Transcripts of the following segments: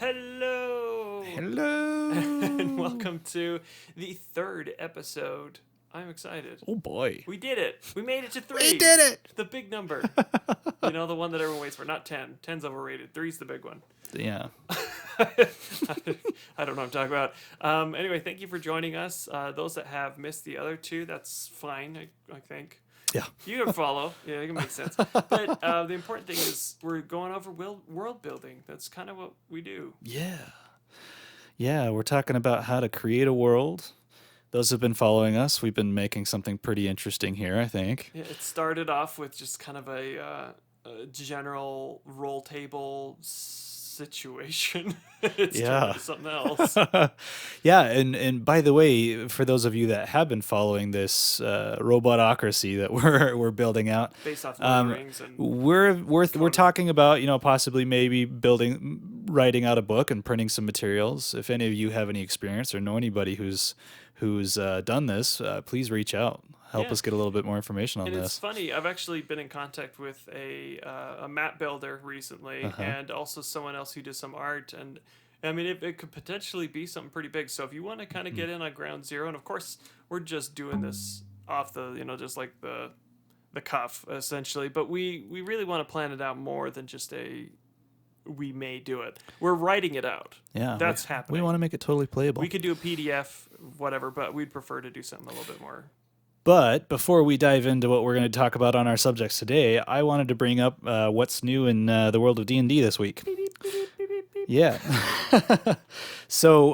Hello! Hello! And welcome to the third episode. I'm excited. Oh boy. We did it! We made it to 3! We did it! The big number. You know, the one that everyone waits for. Not 10. 10's overrated. 3's the big one. Yeah. I don't know what I'm talking about. Anyway, thank you for joining us. Those that have missed the other two, that's fine, I think. Yeah. You can follow. Yeah, it can make sense. But the important thing is we're going over world building. That's kind of what we do. Yeah. Yeah, we're talking about how to create a world. Those who've been following us, we've been making something pretty interesting here, I think. Yeah, it started off with just kind of a general roll table situation. It's turned into something else. Yeah, and by the way, for those of you that have been following this robotocracy that we're building out, Based off Lord of the Rings and we're talking about, possibly maybe writing out a book and printing some materials. If any of you have any experience or know anybody who's done this, please reach out. Help us get a little bit more information on and this. It's funny. I've actually been in contact with a map builder recently, and also someone else who does some art. And I mean, it could potentially be something pretty big. So if you want to kind of get in on ground zero, and of course we're just doing this off the just like the cuff essentially, but we really want to plan it out more than just we may do it. We're writing it out. Yeah, that's happening. We want to make it totally playable. We could do a PDF, whatever, but we'd prefer to do something a little bit more. But before we dive into what we're going to talk about on our subjects today, I wanted to bring up what's new in the world of D&D this week. Yeah. So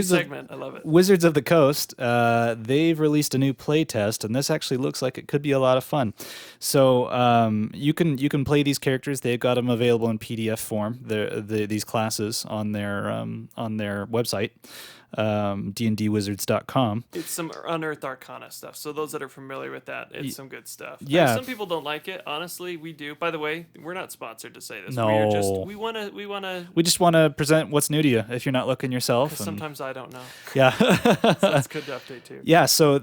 segment. I love it. Wizards of the Coast, they've released a new play test, and this actually looks like it could be a lot of fun. So you can play these characters. They've got them available in PDF form. These classes on their website. dndwizards.com. It's some Unearthed Arcana stuff. So those that are familiar with that, it's some good stuff. Yeah. Some people don't like it. Honestly, we do. By the way, we're not sponsored to say this. No. We just want to present what's new to you if you're not looking yourself. Sometimes I don't know. Yeah. So that's good to update too. Yeah. So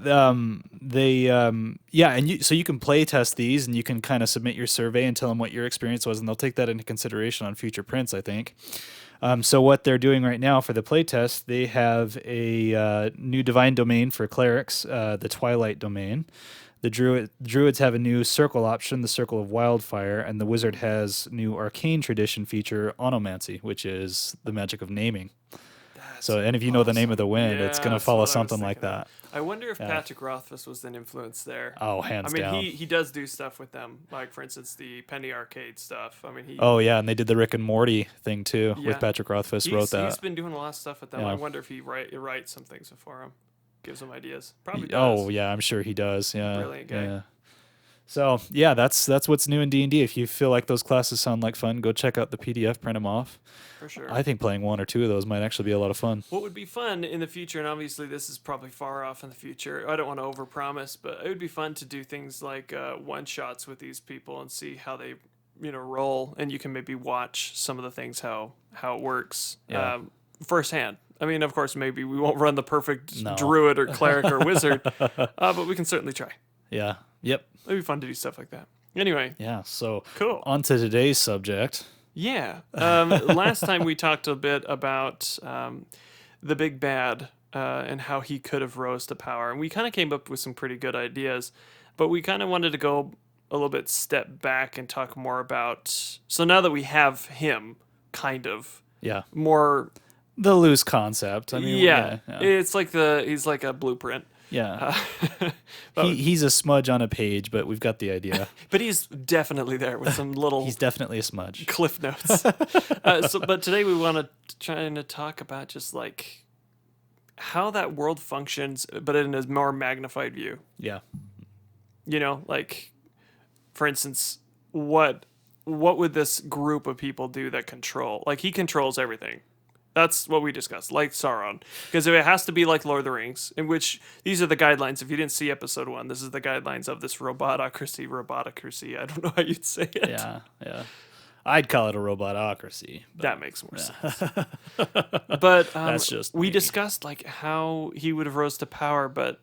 so you can play test these, and you can kind of submit your survey and tell them what your experience was, and they'll take that into consideration on future prints, I think. So what they're doing right now for the playtest, they have a new divine domain for clerics, the Twilight domain. The druids have a new circle option, the Circle of Wildfire, and the wizard has new arcane tradition feature, onomancy, which is the magic of naming. And if you know the name of the wind, it's going to follow something like that. I wonder if Patrick Rothfuss was an influence there. Oh, hands down. I mean, he does do stuff with them, like for instance the Penny Arcade stuff. I mean, Oh yeah, and they did the Rick and Morty thing too with Patrick Rothfuss. Wrote that. He's been doing a lot of stuff with them. Yeah. I wonder if he writes some things for him, gives them ideas. Probably does. Oh yeah, I'm sure he does. Yeah, brilliant guy. Yeah. So yeah, that's what's new in D&D. If you feel like those classes sound like fun, go check out the PDF, print them off. For sure. I think playing one or two of those might actually be a lot of fun. What would be fun in the future, and obviously this is probably far off in the future, I don't want to overpromise, but it would be fun to do things like one-shots with these people and see how they roll, and you can maybe watch some of the things, how it works firsthand. I mean, of course, maybe we won't run the perfect druid or cleric or wizard, but we can certainly try. Yeah. Yep. It'd be fun to do stuff like that. Anyway. Yeah. So cool. On to today's subject. Yeah. Last time we talked a bit about the big bad and how he could have rose to power. And we kind of came up with some pretty good ideas. But we kind of wanted to go a little bit step back and talk more about... So now that we have him, kind of. Yeah. More... The loose concept. I mean, it's like he's like a blueprint. Yeah. He's a smudge on a page, but we've got the idea. But he's definitely there with some little... He's definitely a smudge. Cliff notes. But today we want to try to talk about just like how that world functions, but in a more magnified view. Yeah. Like, for instance, what would this group of people do that control? Like, he controls everything. That's what we discussed, like Sauron. Because it has to be like Lord of the Rings, in which these are the guidelines. If you didn't see episode 1, this is the guidelines of this robotocracy. I don't know how you'd say it. Yeah. I'd call it a robotocracy. That makes more sense. But that's just we me. discussed like how he would have rose to power, but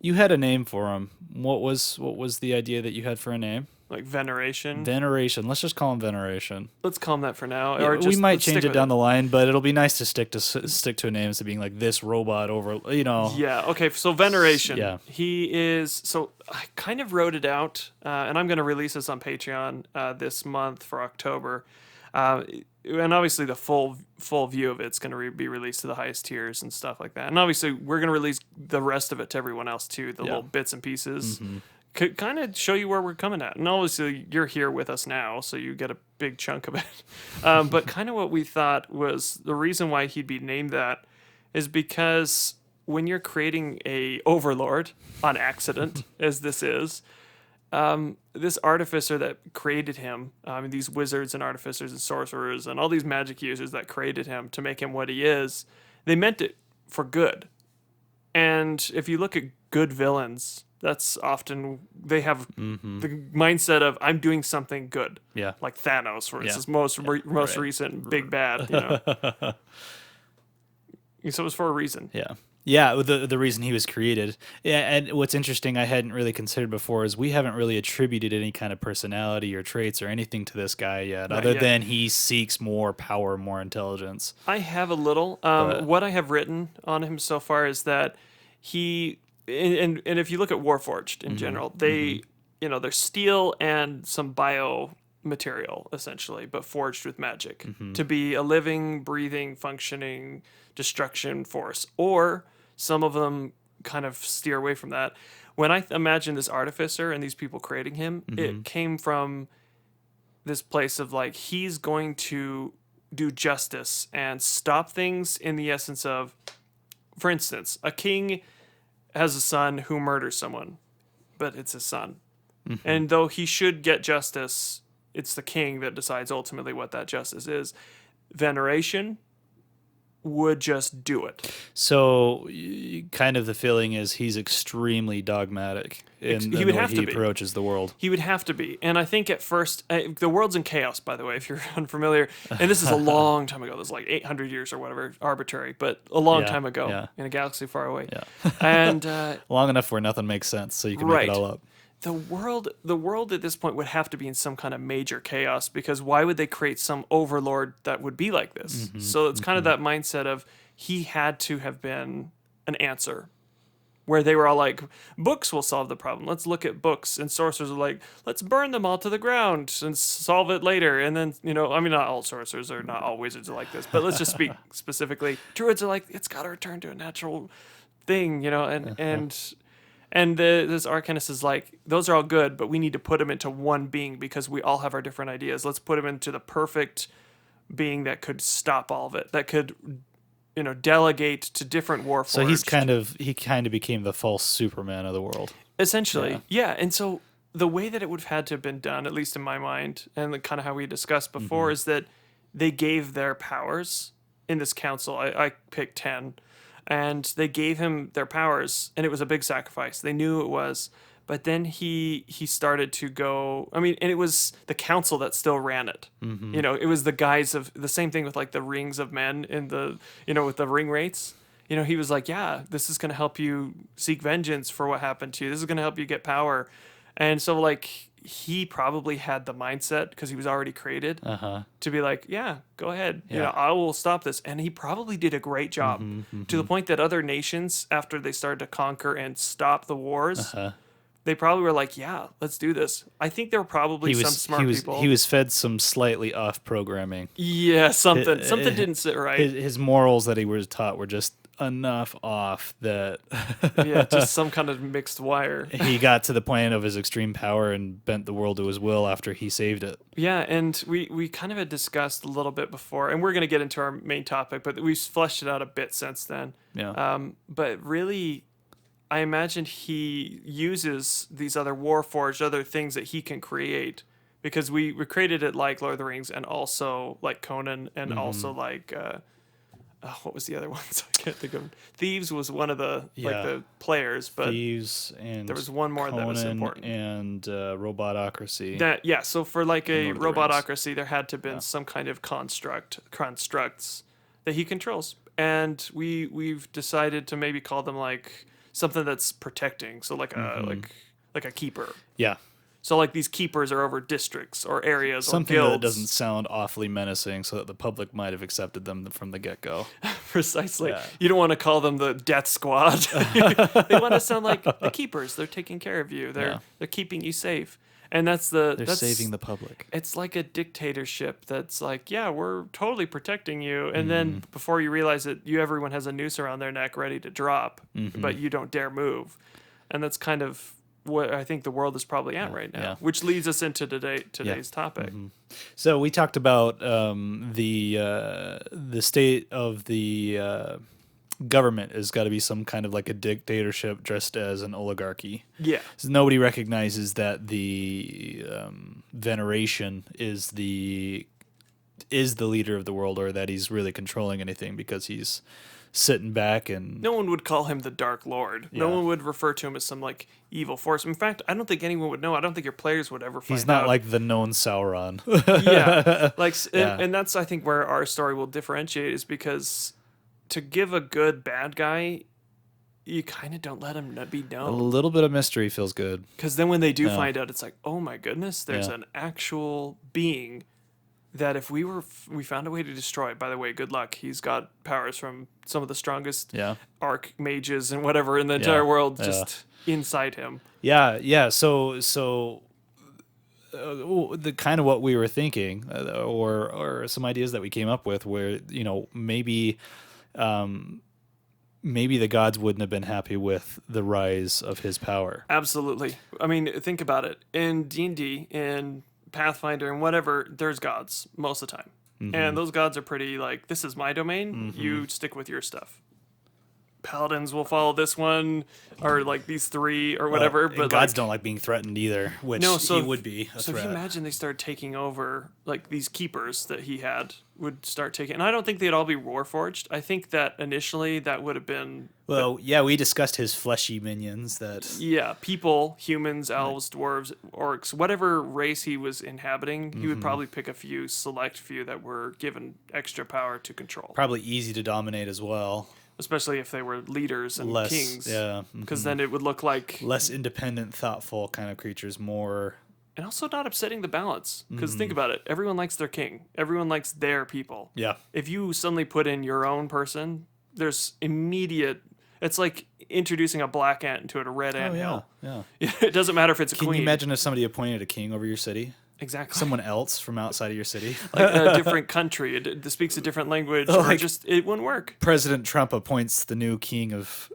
you had a name for him. What was the idea that you had for a name? like veneration. Veneration. Let's just call him Veneration. Let's call him that for now. Yeah, or just we might let's change stick it with down the line, but it'll be nice to stick to a name instead of being like this robot over. Yeah. Okay. So veneration. Yeah. He is. So I kind of wrote it out, and I'm going to release this on Patreon this month for October. And obviously the full view of it's going to be released to the highest tiers and stuff like that. And obviously we're going to release the rest of it to everyone else too, the little bits and pieces. Could kind of show you where we're coming at. And obviously you're here with us now, so you get a big chunk of it. But kind of what we thought was the reason why he'd be named that is because when you're creating a overlord on accident, as this is, this artificer that created him, these wizards and artificers and sorcerers and all these magic users that created him to make him what he is, they meant it for good. And if you look at good villains, that's often they have the mindset of I'm doing something good. Yeah. Like Thanos, for instance, most Right. recent big bad. So it was for a reason. Yeah. Yeah, the reason he was created. Yeah, and what's interesting I hadn't really considered before is we haven't really attributed any kind of personality or traits or anything to this guy yet, other than he seeks more power, more intelligence. I have a little. What I have written on him so far is that he, and if you look at Warforged in general, they, they're steel and some bio material essentially, but forged with magic to be a living, breathing, functioning destruction force. Or some of them kind of steer away from that. When I imagine this artificer and these people creating him, it came from this place of like, he's going to do justice and stop things in the essence of, for instance, a king has a son who murders someone, but it's his son. And though he should get justice, it's the king that decides ultimately what that justice is. Veneration would just do it. So, kind of the feeling is he's extremely dogmatic in the way he approaches the world. He would have to be. And I think at first, the world's in chaos, by the way, if you're unfamiliar. And this is a long time ago. This is like 800 years or whatever, arbitrary, but a long time ago in a galaxy far away. Yeah. And long enough where nothing makes sense, so you can make it all up. The world at this point would have to be in some kind of major chaos, because why would they create some overlord that would be like this? So it's kind of that mindset of he had to have been an answer, where they were all like, books will solve the problem. Let's look at books. And sorcerers are like, let's burn them all to the ground and solve it later. And then, not all sorcerers or not all wizards are like this, but let's just speak specifically. Druids are like, it's got to return to a natural thing, And this Arcanist is like, those are all good, but we need to put them into one being because we all have our different ideas. Let's put him into the perfect being that could stop all of it, that could, delegate to different Warforged. So he kind of became the false Superman of the world. Essentially, yeah. And so the way that it would have had to have been done, at least in my mind, and kind of how we discussed before, is that they gave their powers in this council. I picked 10. And they gave him their powers, and it was a big sacrifice. They knew it was, but then he started to go. And it was the council that still ran it. It was the guys of the same thing with like the rings of men in the with the ring rates. He was like, yeah, this is going to help you seek vengeance for what happened to you. This is going to help you get power, and so like he probably had the mindset because he was already created to be like, yeah, go ahead. I will stop this. And he probably did a great job to the point that other nations, after they started to conquer and stop the wars, they probably were like, yeah, let's do this. I think there were probably some smart people. He was fed some slightly off programming. Yeah, something didn't sit right. His morals that he was taught were just enough off that just some kind of mixed wire. He got to the point of his extreme power and bent the world to his will after he saved it. Yeah, and we kind of had discussed a little bit before, and we're going to get into our main topic, but we've fleshed it out a bit since then. Yeah. But really, I imagine he uses these other Warforged, other things that he can create, because we created it like Lord of the Rings and also like Conan and also like what was the other ones? I can't think of. Thieves was one of the like the players, but Thieves and there was one more that was important. And Robotocracy. So for like a Robotocracy, there had to have been some kind of constructs that he controls, and we've decided to maybe call them like something that's protecting. So like a like a keeper. Yeah. So like these keepers are over districts or areas Something or guilds. that doesn't sound awfully menacing, so that the public might have accepted them from the get-go. Precisely. Yeah. You don't want to call them the death squad. They want to sound like the keepers. They're taking care of you. They're keeping you safe. And that's saving the public. It's like a dictatorship that's like, yeah, we're totally protecting you. And then before you realize it, everyone has a noose around their neck ready to drop, but you don't dare move. And that's kind of what I think the world is probably at right now, which leads us into today's topic. So we talked about the state of the government has got to be some kind of like a dictatorship dressed as an oligarchy. Yeah. So nobody recognizes that the veneration is the leader of the world, or that he's really controlling anything, because he's sitting back and no one would call him the Dark Lord. No one would refer to him as some like evil force. In fact, I don't think anyone would know. I don't think your players would ever find out. He's not like the known Sauron. And that's I think where our story will differentiate, is because to give a good bad guy, you kind of don't let him be known. A little bit of mystery feels good. Because then when they do find out, it's like, oh my goodness, there's an actual being that if we found a way to destroy. By the way, good luck. He's got powers from some of the strongest archmages and whatever in the entire world just inside him. Yeah. So the kind of what we were thinking, or some ideas that we came up with, where maybe the gods wouldn't have been happy with the rise of his power. Absolutely. I mean, think about it. In D&D, in Pathfinder and whatever, there's gods most of the time. And those gods are pretty like, this is my domain, you stick with your stuff. Paladins will follow this one, or like these three or whatever. But gods don't like being threatened either, which he would be a so threat. if you imagine they started taking over, like these keepers that he had would start taking, and I don't think they'd all be Warforged. I think that initially that would have been... Well, we discussed his fleshy minions that... Yeah, people, humans, elves, dwarves, orcs, whatever race he was inhabiting, he would probably pick a select few that were given extra power to control. Probably easy to dominate as well. Especially if they were leaders and kings. Yeah. Because then it would look like... Less independent, thoughtful kind of creatures, more... And also not upsetting the balance. Because think about it. Everyone likes their king. Everyone likes their people. Yeah. If you suddenly put in your own person, there's immediate... It's like introducing a black ant into a red ant hill. Yeah. It doesn't matter if it's a queen. Can you imagine if somebody appointed a king over your city? Exactly. Someone else from outside of your city. Like a different country. It speaks a different language. Or just, it wouldn't work. President Trump appoints the new king of...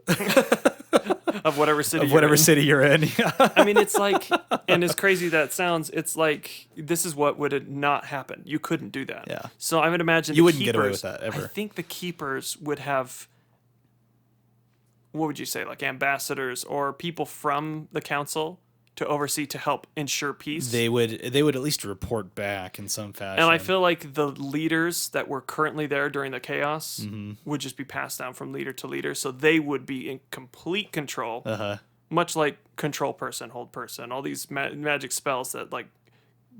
of whatever city city you're in. I mean, it's like, and as crazy that sounds, it's like, this is what would not happen. You couldn't do that. Yeah. So I would imagine you wouldn't get away with that ever. I think the keepers would have, what would you say, like ambassadors or people from the council to oversee, to help ensure peace. They would at least report back in some fashion. And I feel like the leaders that were currently there during the chaos would just be passed down from leader to leader, so they would be in complete control. Much like control person, hold person, all these magic spells that like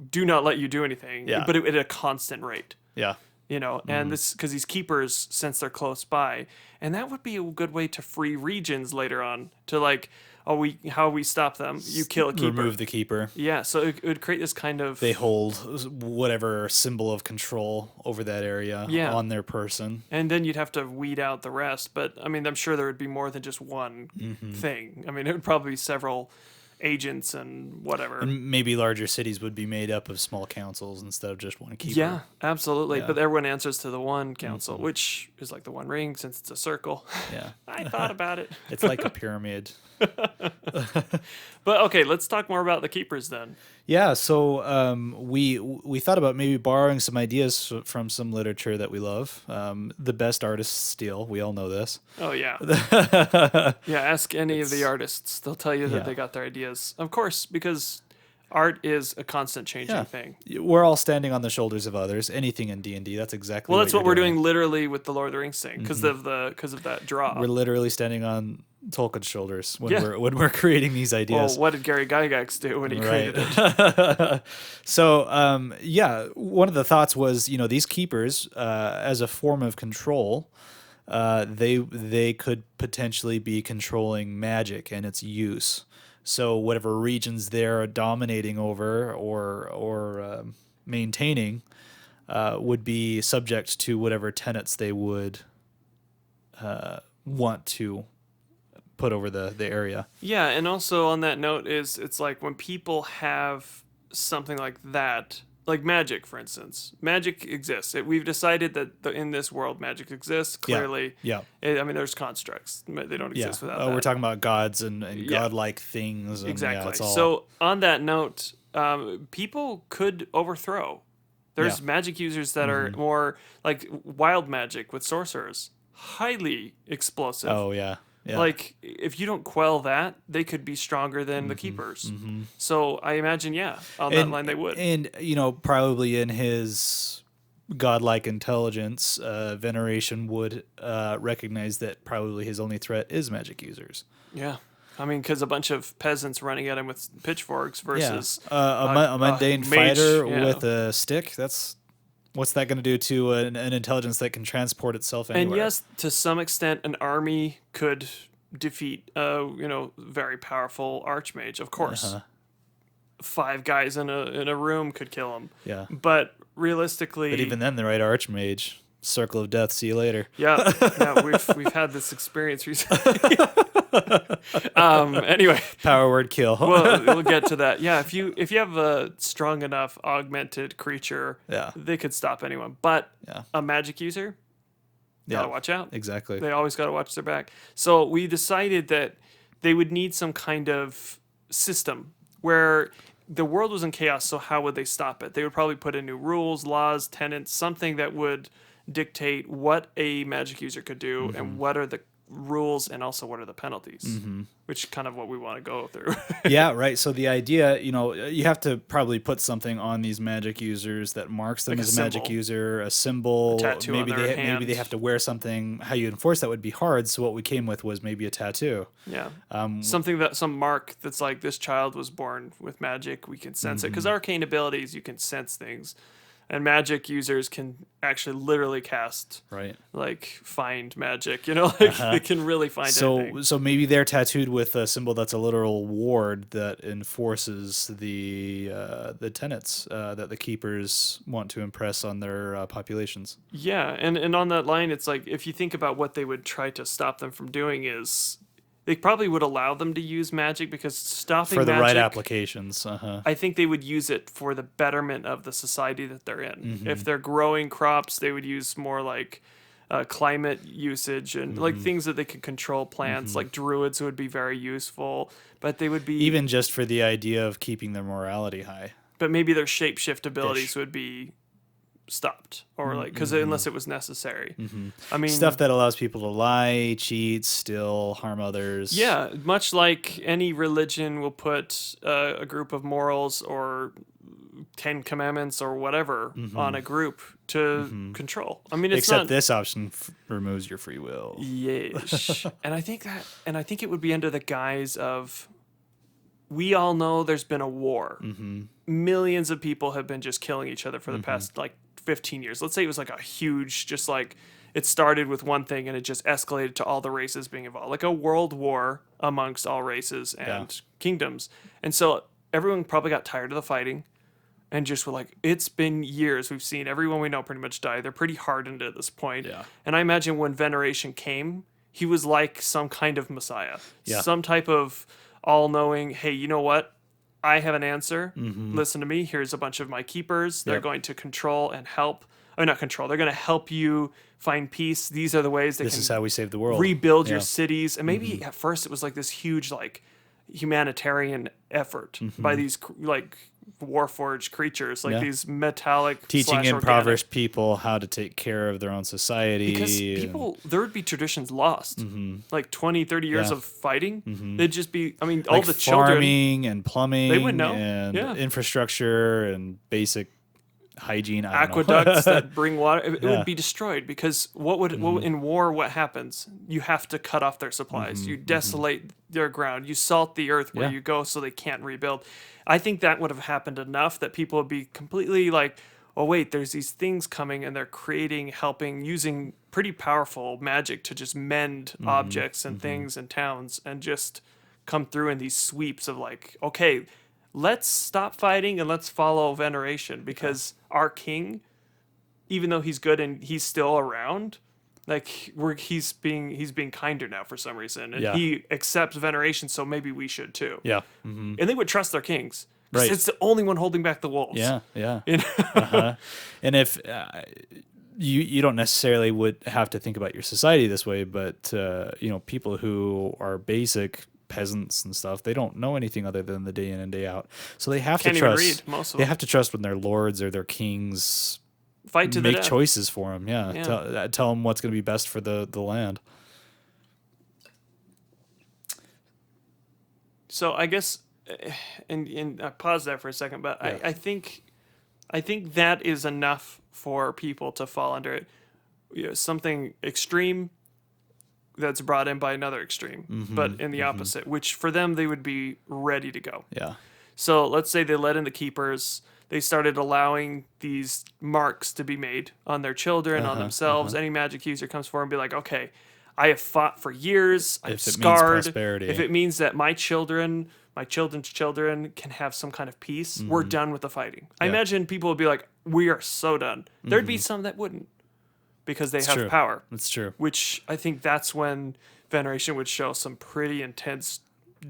do not let you do anything, but at a constant rate. Yeah. And this, because these keepers, since they're close by, and that would be a good way to free regions later on, to like, how we stop them? You kill a keeper. Remove the keeper. Yeah, so it would create this kind of... They hold whatever symbol of control over that area on their person. And then you'd have to weed out the rest. But, I mean, I'm sure there would be more than just one thing. I mean, it would probably be several agents and whatever. And maybe larger cities would be made up of small councils instead of just one keeper. Yeah, absolutely. Yeah. But everyone answers to the one council, which is like the one ring since it's a circle. Yeah. I thought about it. It's like a pyramid. But okay, let's talk more about the keepers then. Yeah, so we thought about maybe borrowing some ideas from some literature that we love. The best artists steal. We all know this. Oh yeah. Yeah, ask any of the artists. They'll tell you that they got their ideas. Of course, because art is a constant changing thing. We're all standing on the shoulders of others. Anything in D&D, that's exactly that's what we're doing literally with the Lord of the Rings thing, because of that draw. We're literally standing on Tolkien's shoulders when we're creating these ideas. Well, what did Gary Gygax do when he created it? So, one of the thoughts was, these keepers, as a form of control, they could potentially be controlling magic and its use. So whatever regions they're dominating over or maintaining would be subject to whatever tenets they would want to put over the area. Yeah, and also on that note it's like when people have something like that, like magic, for instance. Magic exists. We've decided that in this world, magic exists. Clearly, Yeah. I mean, there's constructs. They don't exist without that. We're talking about gods and godlike things. And Exactly. it's all... So on that note, people could overthrow. There's magic users that are more like wild magic with sorcerers. Highly explosive. Oh, yeah. Yeah. Like, if you don't quell that, they could be stronger than the keepers. So I imagine, on that line they would. And, probably in his godlike intelligence, Veneration would recognize that probably his only threat is magic users. Yeah. I mean, because a bunch of peasants running at him with pitchforks versus a mundane mage, fighter with a stick, what's that going to do to an intelligence that can transport itself anywhere? And yes, to some extent, an army could defeat very powerful archmage. Of course, 5 guys in a room could kill him. Yeah, but realistically, even then, the right archmage, circle of death. See you later. Yeah, we've had this experience recently. Anyway, power word kill. we'll get to that. Yeah, if you have a strong enough augmented creature, they could stop anyone. But a magic user, gotta watch out. Exactly. They always gotta watch their back. So we decided that they would need some kind of system where the world was in chaos. So how would they stop it? They would probably put in new rules, laws, tenets, something that would dictate what a magic user could do and what are the rules and also what are the penalties, which is kind of what we want to go through. Yeah, right. So the idea, you have to probably put something on these magic users that marks them as a magic user, a symbol, a tattoo maybe on their hand. maybe they have to wear something. How you enforce that would be hard. So what we came with was maybe a tattoo. Yeah. Some mark that's like this child was born with magic. We can sense it because arcane abilities, you can sense things. And magic users can actually literally cast, find magic. They can really find anything. So maybe they're tattooed with a symbol that's a literal ward that enforces the tenets that the keepers want to impress on their populations. Yeah, and on that line, it's like if you think about what they would try to stop them from doing is they probably would allow them to use magic because stopping for the magic, right applications. I think they would use it for the betterment of the society that they're in. If they're growing crops, they would use more like climate usage and like things that they could control plants. Like druids would be very useful, but they would be even just for the idea of keeping their morality high. But maybe their shapeshift abilities would be stopped or because unless it was necessary. I mean, stuff that allows people to lie, cheat, steal, harm others. Yeah, much like any religion will put a group of morals or 10 commandments or whatever on a group to control. I mean, except this option removes your free will. Yes. and I think it would be under the guise of, we all know there's been a war. Millions of people have been just killing each other for the past 15 years. Let's say it was like a huge, just like it started with one thing and it just escalated to all the races being involved, like a world war amongst all races and kingdoms. And so everyone probably got tired of the fighting and just were like, it's been years. We've seen everyone we know pretty much die. They're pretty hardened at this point. Yeah. And I imagine when Veneration came, he was like some kind of messiah, some type of all-knowing, hey, you know what? I have an answer. Listen to me. Here's a bunch of my keepers. They're going to control and help. Or not control. They're going to help you find peace. These are the ways This is how we save the world. Rebuild your cities. And maybe at first it was like this huge humanitarian effort by these warforged creatures, these metallic teaching / impoverished people how to take care of their own society. Because there would be traditions lost. 20, 30 years of fighting. They'd just be, all the children. Farming and plumbing. They would know. And infrastructure and basic hygiene. Aqueducts that bring water. It would be destroyed because what in war, what happens? You have to cut off their supplies. You desolate their ground. You salt the earth where you go so they can't rebuild. I think that would have happened enough that people would be completely like, oh wait, there's these things coming and they're helping, using pretty powerful magic to just mend objects and things and towns and just come through in these sweeps of like, okay, let's stop fighting and let's follow veneration, because our king, even though he's good and he's still around, like he's being kinder now for some reason, and Yeah. he accepts veneration, so maybe we should too. Yeah. Mm-hmm. And they would trust their kings, because Right. it's the only one holding back the wolves. Yeah. Yeah. You know? And if you don't necessarily would have to think about your society this way, but people who are basic peasants and stuff, they don't know anything other than the day in and day out, so they have Can't to even trust. read, most of They them. have to trust when their lords or their kings Fight to the make death. choices for them. Yeah, Yeah. tell them what's going to be best for the land. So I guess, and I pause there for a second, but Yeah. I think that is enough for people to fall under it. Something extreme that's brought in by another extreme, but in the opposite, which for them they would be ready to go. Yeah. So let's say they let in the keepers. They started allowing these marks to be made on their children, on themselves. Any magic user comes forward and be like, okay, I have fought for years. I'm If it means scarred. prosperity. If it means that my children, my children's children can have some kind of peace, we're done with the fighting. I Yeah. imagine people would be like, we are so done. There'd be some that wouldn't, because they have true. power. That's true. Which I think that's when veneration would show some pretty intense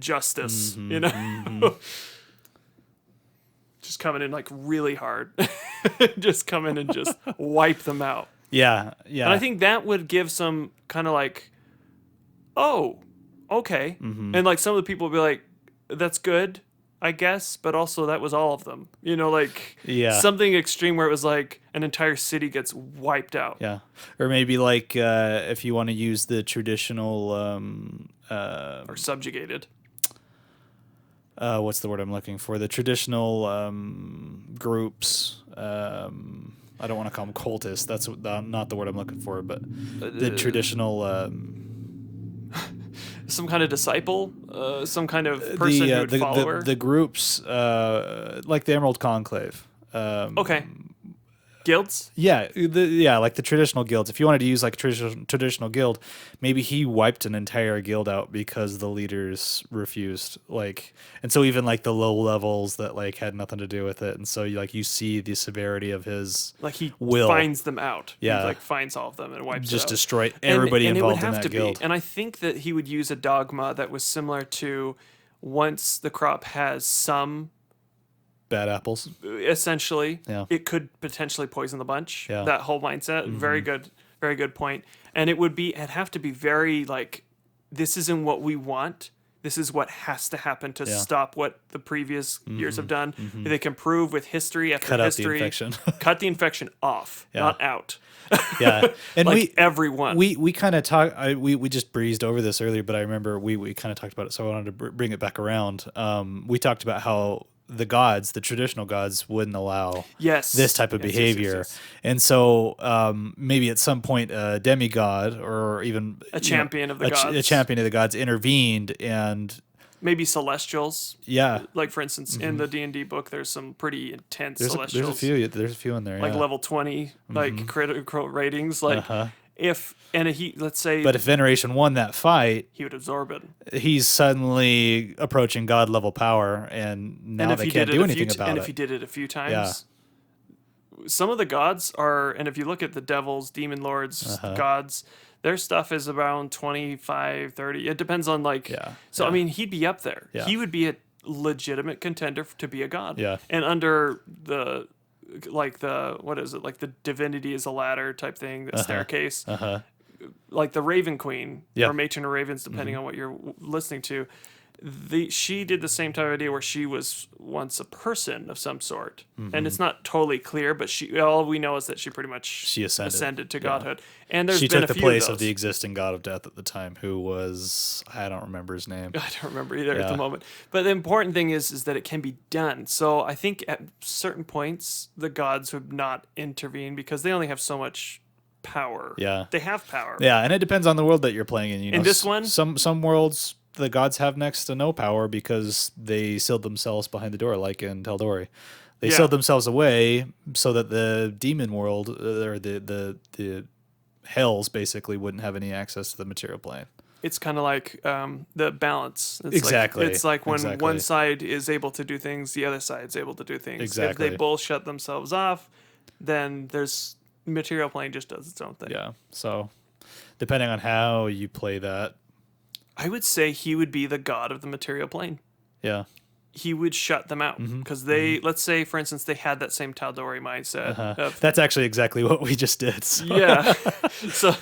justice, you know? Just coming in like really hard. Just come in and just wipe them out. Yeah. Yeah. And I think that would give some kind of like, oh, okay. And like some of the people would be like, that's good, I guess, but also that was all of them. You know, like Yeah. something extreme where it was like an entire city gets wiped out. Yeah. Or maybe like if you want to use the traditional Or subjugated. what's the word I'm looking for? The traditional groups. I don't want to call them cultists. That's not the word I'm looking for, but the traditional Some kind of disciple, some kind of person who would follow her. the groups like the Emerald Conclave. Okay. Guilds? Yeah, like the traditional guilds. If you wanted to use like a traditional guild, maybe he wiped an entire guild out because the leaders refused. Like, and so even like the low levels that like had nothing to do with it, and so you see the severity of his Like he will. finds them out. Yeah. He like finds all of them and wipes just it out. destroy everybody and involved it would in have that to guild. Be. And I think that he would use a dogma that was similar to once the crop has some, Bad apples. essentially, Yeah. it could potentially poison the bunch. Yeah. That whole mindset. Very good point. And it'd have to be very like, this isn't what we want. This is what has to happen to stop what the previous years have done. They can prove with history after Cut out the history. infection. Cut the infection off, not out. Yeah, and Like everyone. we kind of talked. We just breezed over this earlier, but I remember we kind of talked about it, so I wanted to bring it back around. We talked about how the gods, the traditional gods, wouldn't allow this type of behavior, and so maybe at some point a demigod or even A champion of the a gods. champion of the gods intervened, and Maybe celestials. yeah, Like for instance, in the D&D book, there's some pretty intense celestials. there's a few in there, like yeah. level 20, like critical ratings. Like let's say But if Veneration won that fight, he would absorb it. he's suddenly approaching god level power, and now And if they he can't did it do a few anything about and it. if he did it a few times, some of the gods are, and if you look at the devils, demon lords, gods, their stuff is around 25, 30. It depends on like. Yeah, So yeah. I mean, he'd be up there. Yeah. He would be a legitimate contender to be a god. Yeah. And under the what is it, like the divinity is a ladder type thing, the staircase. Like the Raven Queen Yeah. or Matron of Ravens, depending on what you're listening to. She did the same type of idea where she was once a person of some sort, and it's not totally clear, but all we know is that she pretty much She ascended. to Yeah. godhood. And there's She been took a the few place of, of the those. existing god of death at the time, who was, I don't remember his name. I don't remember either at Yeah. the moment. But the important thing is that it can be done. So I think at certain points the gods would not intervene because they only have so much power. Yeah. They have power. Yeah, and it depends on the world that you're playing in. In this one? some worlds the gods have next to no power because they sealed themselves behind the door, like in Taldori. They Yeah. sealed themselves away so that the demon world or the hells basically wouldn't have any access to the material plane. it's kind of like the balance. It's Exactly. Like, it's like when Exactly. one side is able to do things, the other side's able to do things. Exactly. If they both shut themselves off, then there's material plane just does its own thing. Yeah. So depending on how you play that, I would say he would be the god of the material plane. yeah. He would shut them out because they, let's say, for instance, they had that same Tal'Dorei mindset. Of, That's actually exactly what we just did. So. yeah. So,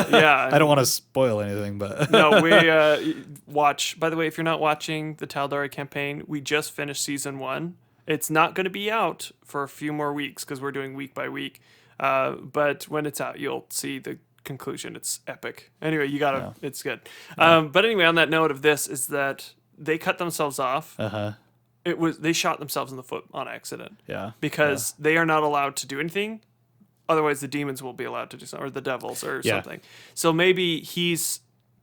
yeah. I don't want to spoil anything, but No, we watch. By the way, if you're not watching the Tal'Dorei campaign, we just finished season 1. It's not going to be out for a few more weeks because we're doing week by week. But when it's out, you'll see the conclusion. It's epic. Anyway, you gotta. Yeah. It's good. Yeah. But anyway, on that note of this, is that they cut themselves off. They shot themselves in the foot on accident. Yeah. Because they are not allowed to do anything. Otherwise, the demons will be allowed to do something, or the devils, or something. So maybe he's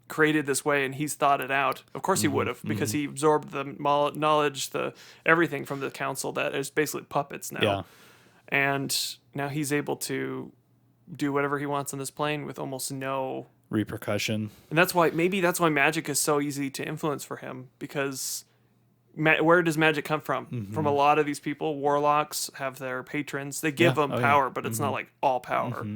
created this way and he's thought it out. Of course he would have, because he absorbed the knowledge, the everything from the council that is basically puppets now. Yeah. And now he's able to do whatever he wants on this plane with almost no repercussion. And that's why magic is so easy to influence for him, because where does magic come from? From a lot of these people. Warlocks have their patrons. They give them power, but it's not like all power.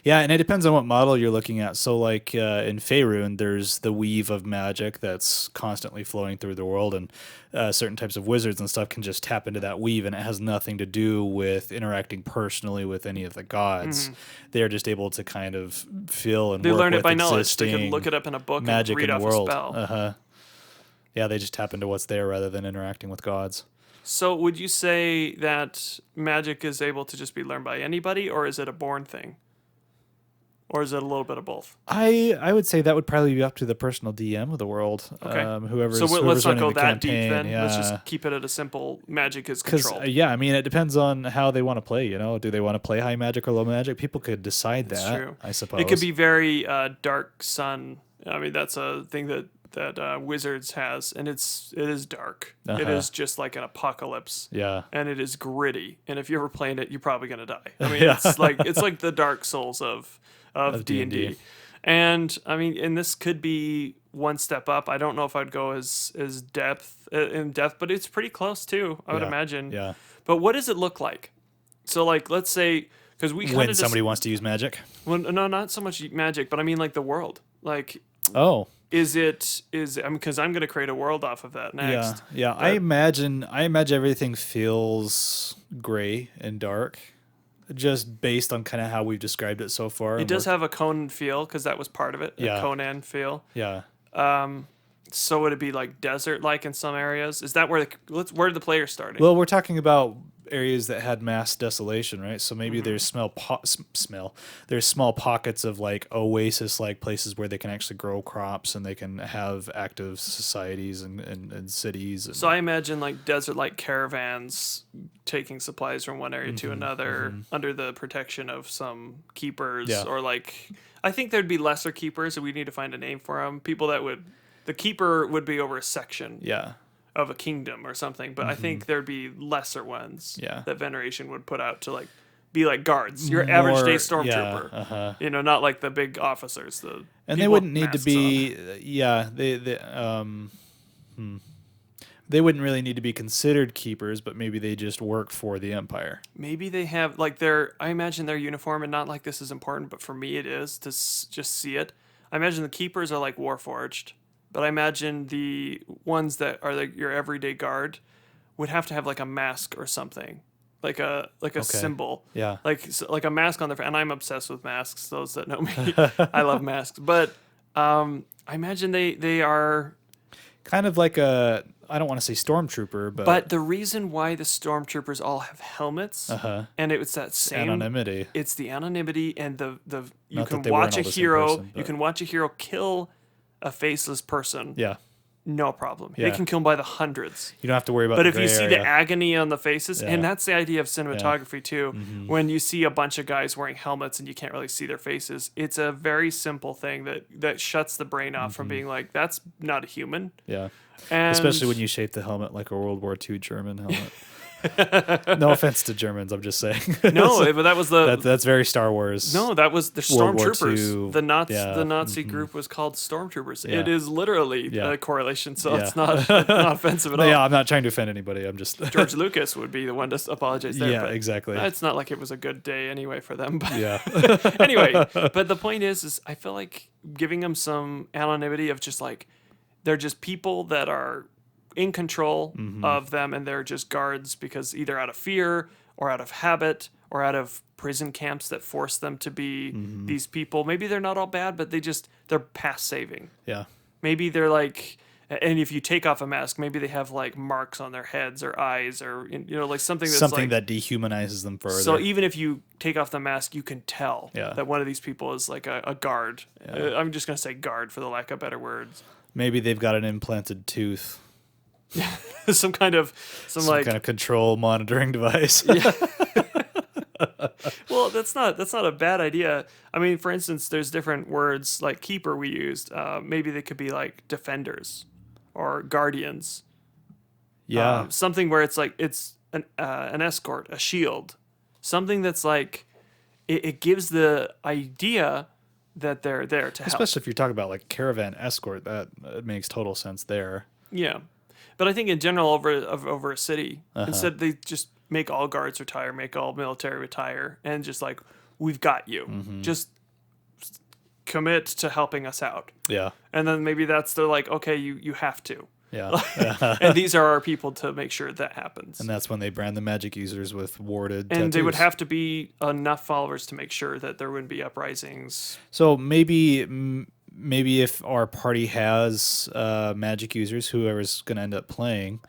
Yeah, and it depends on what model you're looking at. So like in Faerun, there's the weave of magic that's constantly flowing through the world, and certain types of wizards and stuff can just tap into that weave, and it has nothing to do with interacting personally with any of the gods. They're just able to kind of feel and they work learn with it by knowledge. They can look it up in a book and read off a spell. Yeah, they just tap into what's there rather than interacting with gods. So would you say that magic is able to just be learned by anybody, or is it a born thing? Or is it a little bit of both? I would say that would probably be up to the personal DM of the world. Okay. Whoever's let's not go the that campaign. deep then. Yeah. Let's just keep it at a simple magic is controlled. Yeah, I mean, it depends on how they want to play, Do they want to play high magic or low magic? People could decide That's that, true. I suppose. It could be very dark sun. I mean, that's a thing that Wizards has, and it is dark. It is just like an apocalypse. Yeah. And it is gritty. And if you're ever playing it, you're probably going to die. I mean, it's like the Dark Souls of D&D. And I mean, and this could be one step up. I don't know if I'd go as in depth, but it's pretty close too, I would imagine. Yeah. But what does it look like? So like, let's say, because we kind of somebody wants to use magic. Well, no, not so much magic, but I mean like the world. Like, because I'm going to create a world off of that next. Yeah. I imagine everything feels gray and dark, just based on kind of how we've described it so far. It does have a Conan feel, because that was part of it. Yeah. A Conan feel. Yeah. So would it be like desert-like in some areas? Is that where where the player's starting? Well, we're talking about areas that had mass desolation, right? So maybe there's there's small pockets of like oasis-like places where they can actually grow crops and they can have active societies and cities. So I imagine like desert-like caravans taking supplies from one area to another under the protection of some keepers, or like, I think there'd be lesser keepers, and we need to find a name for them. People that the keeper would be over a section. Yeah. Of a kingdom or something, but I think there'd be lesser ones that Veneration would put out to be like guards, your average day stormtrooper, not like the big officers. And they wouldn't need to be, they wouldn't really need to be considered keepers, but maybe they just work for the Empire. Maybe they have I imagine their uniform, and not like this is important, but for me it is to just see it. I imagine the keepers are like Warforged. But I imagine the ones that are like your everyday guard would have to have like a mask or something, like a symbol. Yeah. Like a mask on their face. And I'm obsessed with masks. Those that know me, I love masks. But I imagine they are kind of like I don't want to say stormtrooper, but the reason why the stormtroopers all have helmets, and it's that same anonymity. It's the anonymity, and you can watch a hero. You can watch a hero kill a faceless person. Yeah. No problem. Yeah. They can kill them by the hundreds. You don't have to worry about But the if you see the agony on the faces, and that's the idea of cinematography too, when you see a bunch of guys wearing helmets and you can't really see their faces, it's a very simple thing that shuts the brain off from being like, that's not a human. Yeah. And especially when you shape the helmet like a World War II German helmet. No offense to Germans, I'm just saying. No, but that was That's very Star Wars. no, that was the World War stormtroopers. II. The Yeah. Nazi group was called stormtroopers. Yeah. It is literally Yeah. a correlation, so Yeah. it's not offensive at all. Yeah, I'm not trying to offend anybody. I'm just George Lucas would be the one to apologize there. Yeah, but exactly. It's not like it was a good day anyway for them. But Yeah. anyway, but the point is I feel like giving them some anonymity of just like they're just people that are in control of them, and they're just guards because either out of fear or out of habit or out of prison camps that force them to be these people. Maybe they're not all bad, but they're past saving. Yeah. Maybe they're like, and if you take off a mask, maybe they have like marks on their heads or eyes or like something that's Something like, that dehumanizes them further. so even if you take off the mask, you can tell Yeah. that one of these people is like a guard. I'm just gonna say guard for the lack of better words. Maybe they've got an implanted tooth. some kind of Control monitoring device. Well, that's not a bad idea. I mean, for instance, there's different words like keeper we used. Maybe they could be like defenders or guardians. Yeah. Something where it's like it's an escort, a shield, something that's like it gives the idea that they're there to help. Especially if you're talking about like caravan escort, that makes total sense there. Yeah, but I think in general over a city, instead they just make all guards retire, make all military retire, and just like we've got you, just commit to helping us out. Yeah. And then maybe they're like, okay, you have to. Yeah. And these are our people to make sure that happens. And that's when they brand the magic users with warded And tattoos. they would have to be enough followers to make sure that there wouldn't be uprisings. So maybe if our party has magic users, whoever's going to end up playing,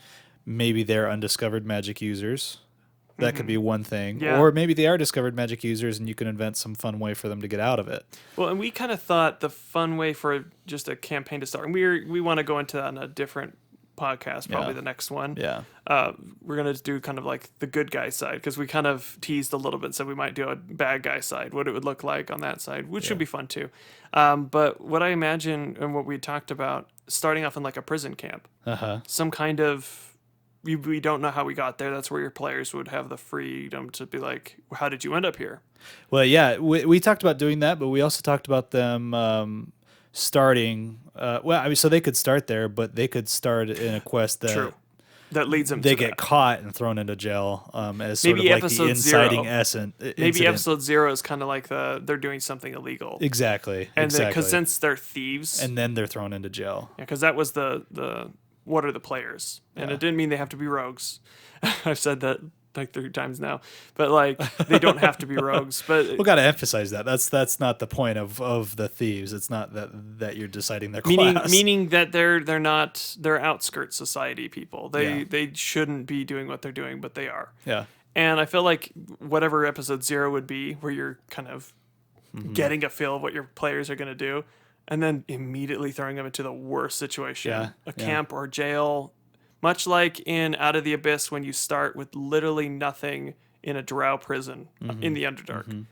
maybe they're undiscovered magic users. That could be one thing. Yeah. Or maybe they are discovered magic users and you can invent some fun way for them to get out of it. Well, and we kind of thought the fun way for just a campaign to start, and we want to go into that on a different podcast, probably the next one. Yeah. We're going to do kind of like the good guy side, because we kind of teased a little bit, so we might do a bad guy side, what it would look like on that side, which should be fun too. But what I imagine and what we talked about, starting off in like a prison camp, some kind of, we don't know how we got there. That's where your players would have the freedom to be like, how did you end up here? Well, yeah, we talked about doing that, but we also talked about them starting. So they could start there, but they could start in a quest that True. That leads them they to get that. caught and thrown into jail as sort Maybe of like the episode inciting zero. Maybe incident. episode 0 is kind of like they're doing something illegal. Exactly. And exactly. because since they're thieves, And then they're thrown into jail. yeah, because that was the what are the players, and it didn't mean they have to be rogues. I've said that like 3 times now, but like they don't have to be rogues. But We got to emphasize that. That's not the point of the thieves. It's not that you're deciding their class. meaning that they're outskirts society people. They shouldn't be doing what they're doing, but they are. Yeah. And I feel like whatever episode 0 would be, where you're kind of getting a feel of what your players are going to do, and then immediately throwing them into the worst situation, a camp or jail, much like in Out of the Abyss, when you start with literally nothing in a drow prison in the Underdark.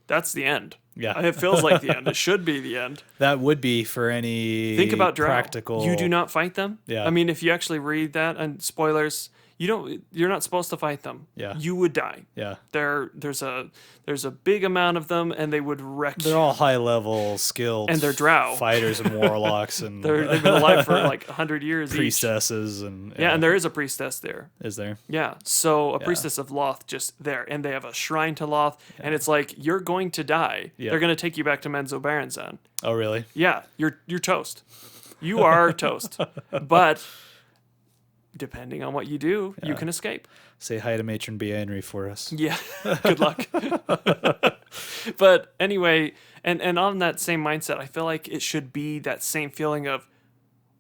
That's the end. Yeah. It feels like the end. It should be the end. That would be for any Think about drow. practical. You do not fight them. Yeah. I mean, if you actually read that, and spoilers, you're not supposed to fight them. Yeah. You would die. Yeah. There's a big amount of them, and they would wreck They're all high level skilled And they're drow. fighters and warlocks and they've been alive for like 100 years each. priestesses and Yeah, and there is a priestess there. is there? Yeah, so a priestess of Loth just there, and they have a shrine to Loth, and it's like, you're going to die. Yeah. They're going to take you back to Menzo Baranzan. Oh really? Yeah, you're toast. You are toast. But depending on what you do, you can escape. Say hi to Matron Bianri for us. Yeah, good luck. But anyway, and on that same mindset, I feel like it should be that same feeling of,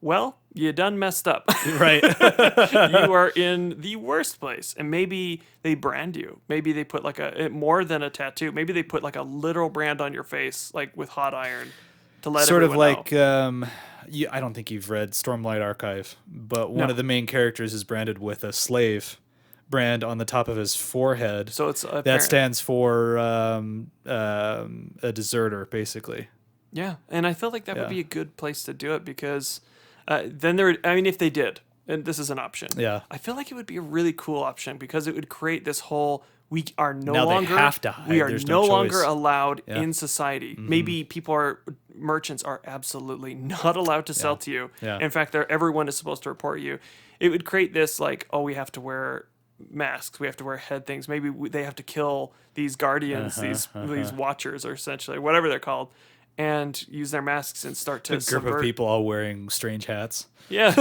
well, you done messed up. Right. You are in the worst place. And maybe they brand you. Maybe they put like more than a tattoo. Maybe they put like a literal brand on your face, like with hot iron, to let Sort of everyone like know. I don't think you've read Stormlight Archive, but one of the main characters is branded with a slave brand on the top of his forehead. So it's that stands for a deserter, basically. Yeah, and I feel like that would be a good place to do it, because then if they did, and this is an option. Yeah. I feel like it would be a really cool option because it would create this whole we are no Now they longer have to hide. we are There's no no longer choice. allowed Yeah. in society. Maybe merchants are absolutely not allowed to sell to you. Yeah. In fact, everyone is supposed to report you. It would create this like, oh, we have to wear masks, we have to wear head things. Maybe they have to kill these guardians, these watchers, or essentially whatever they're called, and use their masks and start to A group subvert. of people all wearing strange hats. Yeah,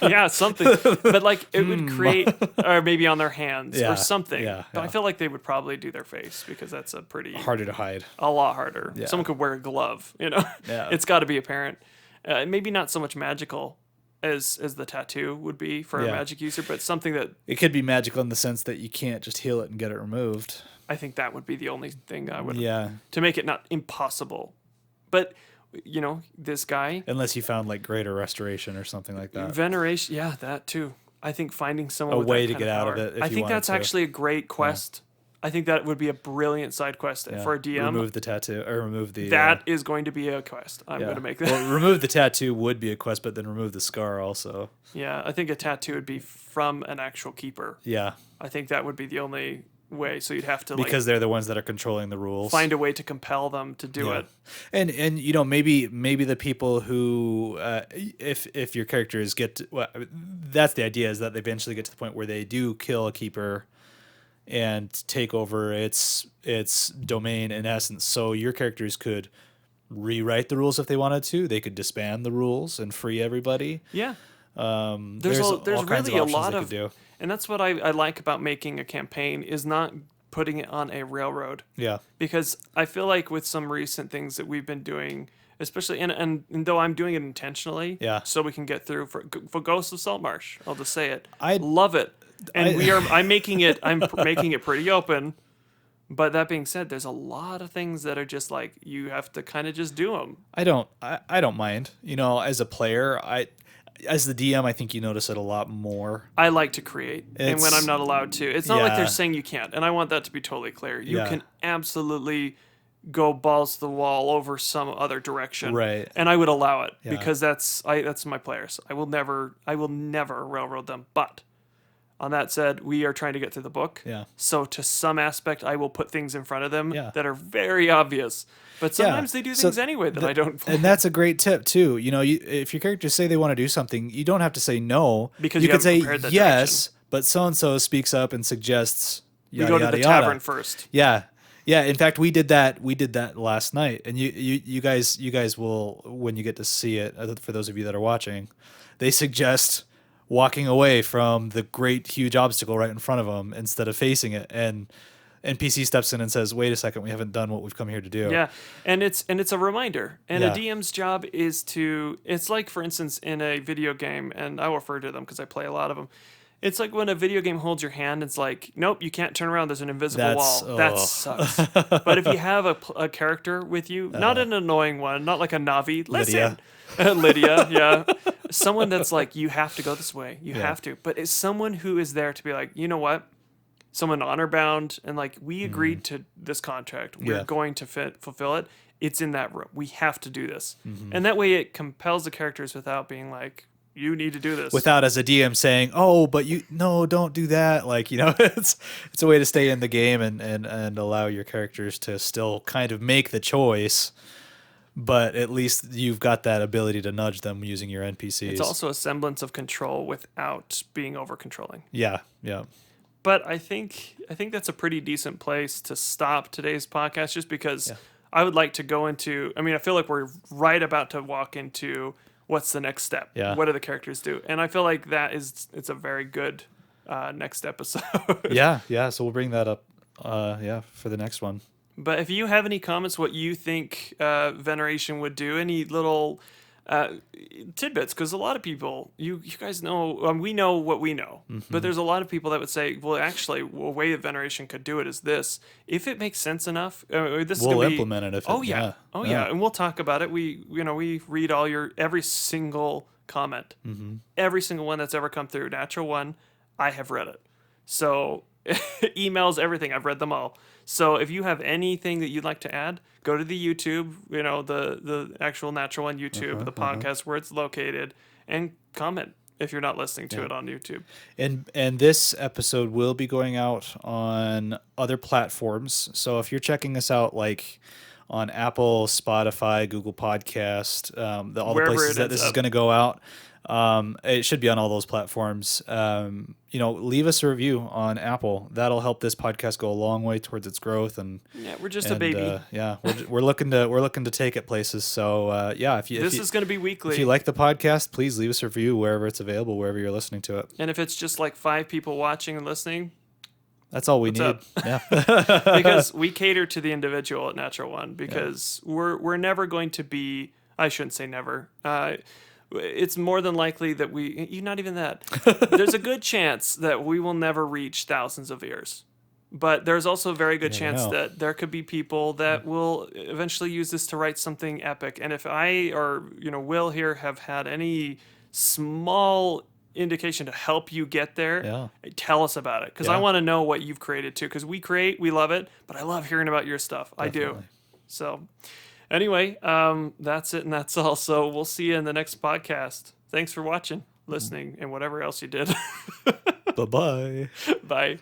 yeah, something. But like it would create, or maybe on their hands Yeah, or something. yeah, But I yeah. feel like they would probably do their face because that's a pretty Harder to hide. a lot harder. Yeah. Someone could wear a glove. You know, Yeah. it's got to be apparent. Maybe not so much magical as the tattoo would be for a Yeah. magic user, but something that It could be magical in the sense that you can't just heal it and get it removed. I think that would be the only thing I would Yeah. to make it not impossible. But you know, this guy Unless you found like greater restoration or something like that. veneration, yeah, that too. I think finding someone A with way that to kind get out of power. it if I you think wanted that's to. actually a great quest. I think that would be a brilliant side quest Yeah. for a DM. Remove the tattoo or remove the. That is going to be a quest. I'm yeah. going to make that. Well, remove the tattoo would be a quest, but then remove the scar also. Yeah, I think a tattoo would be from an actual keeper. Yeah. I think that would be the only way. So you'd have to Because they're the ones that are controlling the rules. find a way to compel them to do Yeah. it. And you know maybe the people who if your characters get to, well, that's the idea, is that they eventually get to the point where they do kill a keeper and take over its domain in essence. So your characters could rewrite the rules if they wanted to. They could disband the rules and free everybody. Yeah. There's There's all kinds really of a options lot they of, could do. and that's what I like about making a campaign is not putting it on a railroad. Yeah. Because I feel like with some recent things that we've been doing, especially and though I'm doing it intentionally, Yeah. so we can get through for Ghosts of Saltmarsh. I'll just say it. I- love it, and I- I'm making it pretty open. But that being said, there's a lot of things that are just like you have to kind of just do them. I don't mind. You know, as a player, as the DM, I think you notice it a lot more. I like to create, and when It's- I'm not allowed to, it's not like they're Yeah. saying you can't. And I want that to be totally clear. You Yeah. can absolutely go balls to the wall over some other direction, Right. And I would allow it Yeah. because that's my players. I will never railroad them. But on that said, we are trying to get through the book. Yeah. So to some aspect, I will put things in front of them Yeah. that are very obvious. But sometimes they do So things anyway that I don't. And that's a great tip too. You know, if your characters say they want to do something, you don't have to say no. Because you you could say haven't prepared that yes, but so and so speaks up and suggests. we Yada, go to yada, the yada. tavern first. Yeah, yeah. In fact, we did that. We did that last night, and you guys will, when you get to see it. For those of you that are watching, they suggest walking away from the great huge obstacle right in front of them instead of facing it, and NPC steps in and says, "Wait a second, we haven't done what we've come here to do." Yeah, and it's a reminder. And Yeah. a DM's job is to. It's like, for instance, in a video game, and I will refer to them because I play a lot of them. It's like when a video game holds your hand. It's like, nope, you can't turn around. There's an invisible wall. That ugh. sucks. But if you have a character with you, not an annoying one, not like a Navi. Listen, Lydia, yeah, someone that's like, you have to go this way. You Yeah. have to. But it's someone who is there to be like, you know what? Someone honor bound and like we agreed to this contract. We're Yeah. going to fulfill it. It's in that room. We have to do this, and that way it compels the characters without being like, you need to do this. Without as a DM saying, "Oh, but don't do that." Like, you know, it's a way to stay in the game and allow your characters to still kind of make the choice, but at least you've got that ability to nudge them using your NPCs. It's also a semblance of control without being over controlling. yeah, yeah. But I think that's a pretty decent place to stop today's podcast, just because I would like to go into. I mean, I feel like we're right about to walk into what's the next step. Yeah. What do the characters do? And I feel like it's a very good next episode. Yeah. So we'll bring that up. For the next one. But if you have any comments, what you think Veneration would do, any little tidbits, because a lot of people, you guys know, we know what we know, but there's a lot of people that would say, well, actually, a way that Veneration could do it is this. If it makes sense enough, this We'll is implement it. Oh yeah, and we'll talk about it. We read every single comment, every single one that's ever come through. Natural One, I have read it. So emails, everything, I've read them all. So if you have anything that you'd like to add, go to the YouTube, the actual Natural One YouTube, the podcast where it's located, and comment. if you're not listening to it on YouTube. And this episode will be going out on other platforms. So if you're checking us out, like on Apple, Spotify, Google Podcast, all the Wherever places it that ends this is up. going to go out, it should be on all those platforms. Leave us a review on Apple. That'll help this podcast go a long way towards its growth. And Yeah, we're just a baby. We're looking to take it places. So This is going to be weekly. if you like the podcast, please leave us a review wherever it's available, wherever you're listening to it. And if it's just like 5 people watching and listening, That's all we need. up? Yeah. because we cater to the individual at Natural One, because we're never going to be, I shouldn't say never. It's more than likely that not even that. There's a good chance that we will never reach thousands of ears. But there's also a very good chance that there could be people that will eventually use this to write something epic. And if I or Will here have had any small indication to help you get there, tell us about it, because I want to know what you've created too, because we love it, but I love hearing about your stuff. Definitely. I do. So anyway, that's it, and that's all. So we'll see you in the next podcast. Thanks for watching, listening, and whatever else you did. Bye-bye. Bye.